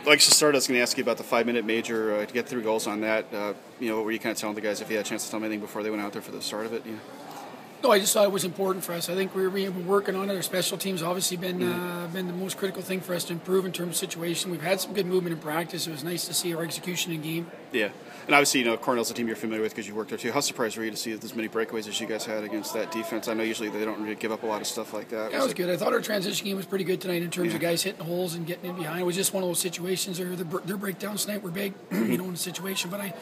Like to start, I was going to ask you about the 5-minute major to get 3 goals on that. What were you kind of telling the guys if you had a chance to tell them anything before they went out there for the start of it? Yeah. No, I just thought it was important for us. I think we've been working on it. Our special teams obviously been the most critical thing for us to improve in terms of situation. We've had some good movement in practice. It was nice to see our execution in game. Yeah, and obviously Cornell's a team you're familiar with because you worked there too. How surprised were you to see as many breakaways as you guys had against that defense? I know usually they don't really give up a lot of stuff like that. Yeah, it was good. I thought our transition game was pretty good tonight in terms of guys hitting holes and getting in behind. It was just one of those situations where their breakdowns tonight were big, in the situation. But I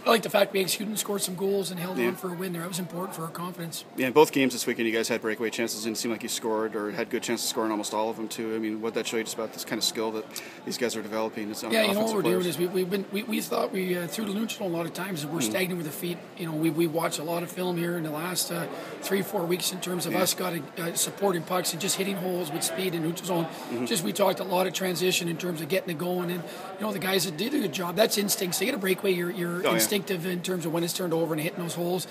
like the fact we executed and scored some goals and held on for a win there. That was important for our confidence. Yeah, in both games this weekend, you guys had breakaway chances, and it seemed like you scored or had good chances to score in almost all of them too. I mean, what that show you just about this kind of skill that these guys are developing? Yeah, what we're doing is we thought we threw the neutral a lot of times and we're stagnant with the feet. We watched a lot of film here in the last 3-4 weeks in terms of us supporting pucks and just hitting holes with speed in neutral zone. Just we talked a lot of transition in terms of getting it going, and the guys that did a good job. That's instinct. So you get a breakaway, you're instinctive in terms of when it's turned over and hitting those holes.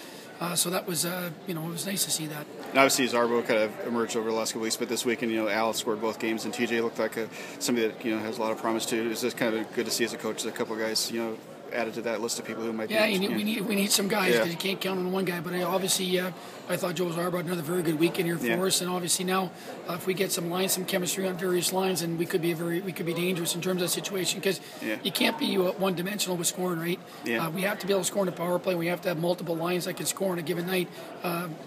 So that was, it was nice to see that. And obviously, Zarbo kind of emerged over the last couple weeks, but this weekend, Al scored both games, and TJ looked like somebody that has a lot of promise too. It's just kind of good to see as a coach that a couple of guys, added to that list of people who might. Yeah, we need some guys because you can't count on one guy. But obviously, I thought Joe Zarbo had another very good weekend here for us, and obviously now, if we get some chemistry on various lines, and we could be dangerous in terms of that situation because you can't be one-dimensional with scoring, right? Yeah. We have to be able to score in the power play. We have to have multiple lines that can score on a given night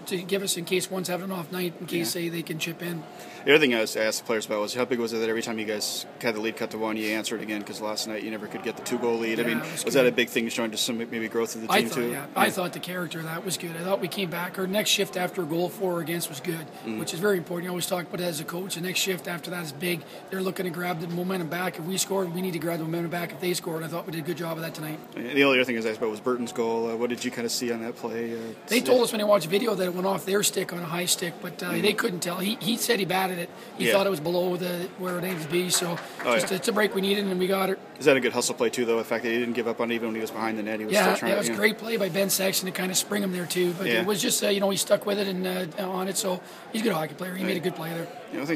to give us in case one's having an off night, in case they can chip in. The other thing I asked the players about was how big was it that every time you guys had the lead cut to 1, you answered again because last night you never could get the 2-goal lead. Yeah, I mean, was that a big thing showing just some maybe growth of the team too? Yeah, I thought the character of that was good. I thought we came back. Our next shift after a goal for or against was good, which is very important. You always talk about it as a coach. The next shift after that is big. They're looking to grab the momentum back. If we scored, we need to grab the momentum back if they scored. I thought we did a good job of that tonight. The only other thing I asked about was Burton's goal. What did you kind of see on that play? They told us when they watched the video that it went off their stick on a high stick, but they couldn't tell. He said he batted it. He thought it was below where it needed to be. So it's a break we needed, and we got it. Is that a good hustle play too, though? The fact that he didn't give up on it even when he was behind the net, he was still trying. Yeah, it was a great play by Ben Sexton to kind of spring him there too. But it was just he stuck with it and on it. So he's a good hockey player. He made a good play there. Thanks.